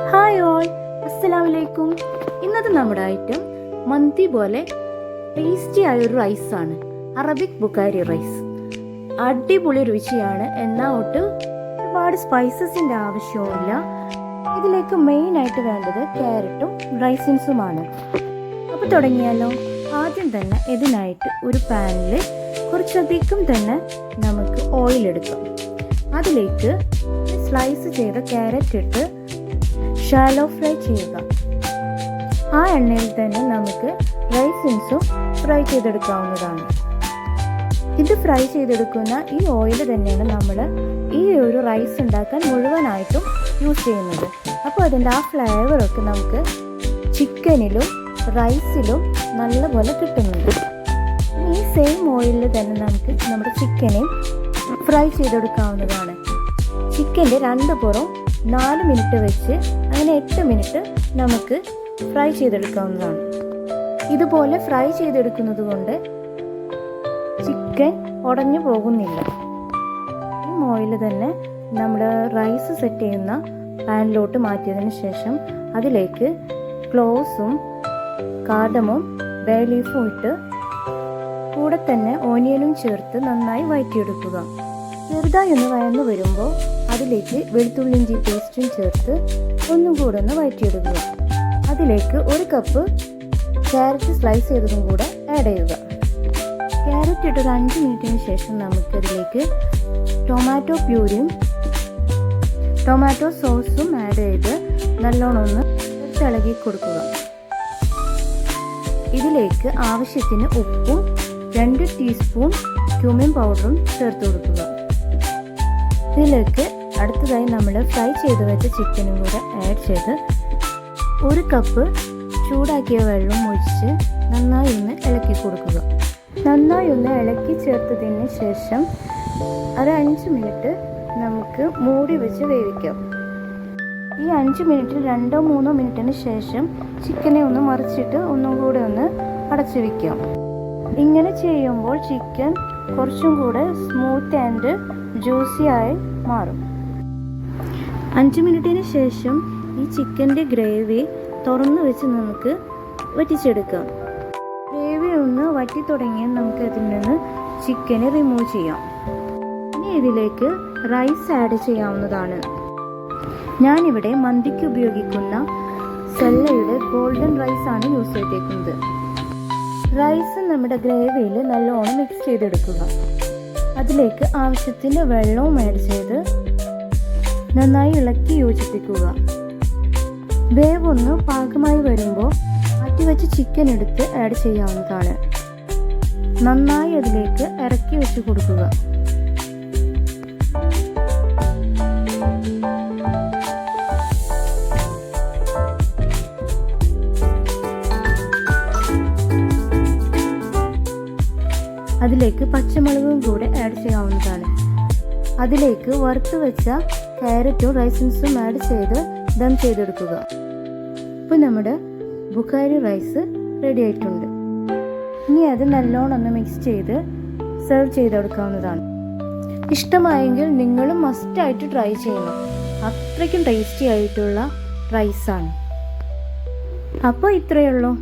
Hi all, അസ്സലാമലൈക്കും. ഇന്നത്തെ നമ്മുടെ ഐറ്റം മന്തി പോലെ ടേസ്റ്റി ആയൊരു റൈസാണ്, അറബിക് ബുഖാരി റൈസ്. അടിപൊളി രുചിയാണ്, എന്നാൽ ഒരുപാട് സ്പൈസസിൻ്റെ ആവശ്യവുമില്ല. ഇതിലേക്ക് മെയിനായിട്ട് വേണ്ടത് ക്യാരറ്റും റൈസിൻസുമാണ്. അപ്പോൾ തുടങ്ങിയാലോ. ആദ്യം തന്നെ ഇതിനായിട്ട് ഒരു പാനിൽ കുറച്ചധികം തന്നെ നമുക്ക് ഓയിൽ എടുക്കാം. അതിലേക്ക് സ്ലൈസ് ചെയ്ത ക്യാരറ്റ് ഇട്ട് ഷാലോ ഫ്രൈ ചെയ്യുക. ആ എണ്ണയിൽ തന്നെ നമുക്ക് റൈസിൻസും ഫ്രൈ ചെയ്തെടുക്കാവുന്നതാണ്. ഇത് ഫ്രൈ ചെയ്തെടുക്കുന്ന ഈ ഓയിൽ തന്നെയാണ് നമ്മൾ ഈ ഒരു റൈസ് ഉണ്ടാക്കാൻ മുഴുവനായിട്ടും യൂസ് ചെയ്യുന്നത്. അപ്പോൾ അതിൻ്റെ ആ ഫ്ലേവറൊക്കെ നമുക്ക് ചിക്കനിലും റൈസിലും നല്ലപോലെ കിട്ടുന്നുണ്ട്. ഈ സെയിം ഓയിലിൽ തന്നെ നമുക്ക് നമ്മുടെ ചിക്കനെയും ഫ്രൈ ചെയ്തെടുക്കാവുന്നതാണ്. ചിക്കൻ്റെ രണ്ട് പുറം 4 മിനിറ്റ് വെച്ച് അങ്ങനെ 8 മിനിറ്റ് നമുക്ക് ഫ്രൈ ചെയ്തെടുക്കാവുന്നതാണ്. ഇതുപോലെ ഫ്രൈ ചെയ്തെടുക്കുന്നത് കൊണ്ട് ചിക്കൻ ഉടഞ്ഞു പോകുന്നില്ല. ഈ ഓയിൽ തന്നെ നമ്മൾ റൈസ് സെറ്റ് ചെയ്യുന്ന പാനിലോട്ട് മാറ്റിയതിന് ശേഷം അതിലേക്ക് ക്ലോവ്സും കാർഡമും ബേ ലീഫും ഇട്ട് കൂടെ തന്നെ ഓനിയനും ചേർത്ത് നന്നായി വഴറ്റിയെടുക്കുക. ചെറുതായി ഒന്ന് വഴന്നു വരുമ്പോൾ അതിലേക്ക് വെളുത്തുള്ളി ഇഞ്ചി പേസ്റ്റും ചേർത്ത് ഒന്നും കൂടെ ഒന്ന് വഴറ്റിയെടുക്കുക. അതിലേക്ക് 1 കപ്പ് ക്യാരറ്റ് സ്ലൈസ് ചെയ്തതും കൂടെ ആഡ് ചെയ്യുക. ക്യാരറ്റ് ഇട്ടൊരു 5 മിനിറ്റിന് ശേഷം നമുക്കതിലേക്ക് ടൊമാറ്റോ പ്യൂരിയും ടൊമാറ്റോ സോസും ആഡ് ചെയ്ത് നല്ലോണം ഒന്ന് ഇളകി കൊടുക്കുക. ഇതിലേക്ക് ആവശ്യത്തിന് ഉപ്പും 2 ടീസ്പൂൺ ക്യൂമിൻ പൗഡറും ചേർത്ത് കൊടുക്കുക. ഇതിലേക്ക് അടുത്തതായി നമ്മൾ ഫ്രൈ ചെയ്ത് വെച്ച ചിക്കനും കൂടെ ആഡ് ചെയ്ത് 1 കപ്പ് ചൂടാക്കിയ വെള്ളം ഒഴിച്ച് നന്നായി ഒന്ന് ഇളക്കി കൊടുക്കുക. നന്നായി ഒന്ന് ഇളക്കി ചേർത്തതിന് ശേഷം ഒരു 5 മിനിറ്റ് നമുക്ക് മൂടി വെച്ച് വേവിക്കാം. ഈ 5 മിനിറ്റിൽ 2-3 മിനിറ്റിന് ശേഷം ചിക്കനെ ഒന്ന് മറിച്ചിട്ട് ഒന്നും കൂടെ ഒന്ന് അടച്ചു വയ്ക്കാം. ഇങ്ങനെ ചെയ്യുമ്പോൾ ചിക്കൻ കുറച്ചും കൂടെ സ്മൂത്ത് ആൻഡ് ജ്യൂസി ആയി മാറും. 5 മിനിറ്റിന് ശേഷം ഈ ചിക്കൻ്റെ ഗ്രേവി തുറന്ന് വെച്ച് നമുക്ക് വറ്റിച്ചെടുക്കാം. ഗ്രേവി ഒന്ന് വറ്റി തുടങ്ങിയാൽ നമുക്ക് അതിൽ നിന്ന് ചിക്കനെ റിമൂവ് ചെയ്യാം. ഇനി ഇതിലേക്ക് റൈസ് ആഡ് ചെയ്യാവുന്നതാണ്. ഞാനിവിടെ മന്തിക്ക് ഉപയോഗിക്കുന്ന സെല്ലയുടെ ഗോൾഡൻ റൈസാണ് യൂസ് ചെയ്തേക്കുന്നത്. റൈസ് നമ്മുടെ ഗ്രേവിയിൽ നല്ലോണം മിക്സ് ചെയ്തെടുക്കുക. അതിലേക്ക് ആവശ്യത്തിന് വെള്ളവും ആഡ് ചെയ്ത് നന്നായി ഇളക്കി യോജിപ്പിക്കുക. വേവൊന്ന് പാകമായി വരുമ്പോൾ മാറ്റിവെച്ച് ചിക്കൻ എടുത്ത് ആഡ് ചെയ്യാവുന്നതാണ്. നന്നായി അതിലേക്ക് ഇറക്കി വെച്ച് കൊടുക്കുക. അതിലേക്ക് പച്ചമുളകും കൂടെ ആഡ് ചെയ്യാവുന്നതാണ്. അതിലേക്ക് വറുത്ത് വെച്ച ക്യാരറ്റും റൈസിൻസും ആഡ് ചെയ്ത് ദം ചെയ്തെടുക്കുക. ഇപ്പോൾ നമ്മുടെ ബുഖാരി റൈസ് റെഡി ആയിട്ടുണ്ട്. ഇനി അത് നല്ലോണം ഒന്ന് മിക്സ് ചെയ്ത് സെർവ് ചെയ്തെടുക്കാവുന്നതാണ്. ഇഷ്ടമായെങ്കിൽ നിങ്ങളും മസ്റ്റായിട്ട് ട്രൈ ചെയ്യണം. അത്രയ്ക്കും ടേസ്റ്റി ആയിട്ടുള്ള റൈസാണ്. അപ്പോൾ ഇത്രയേ ഉള്ളൂ.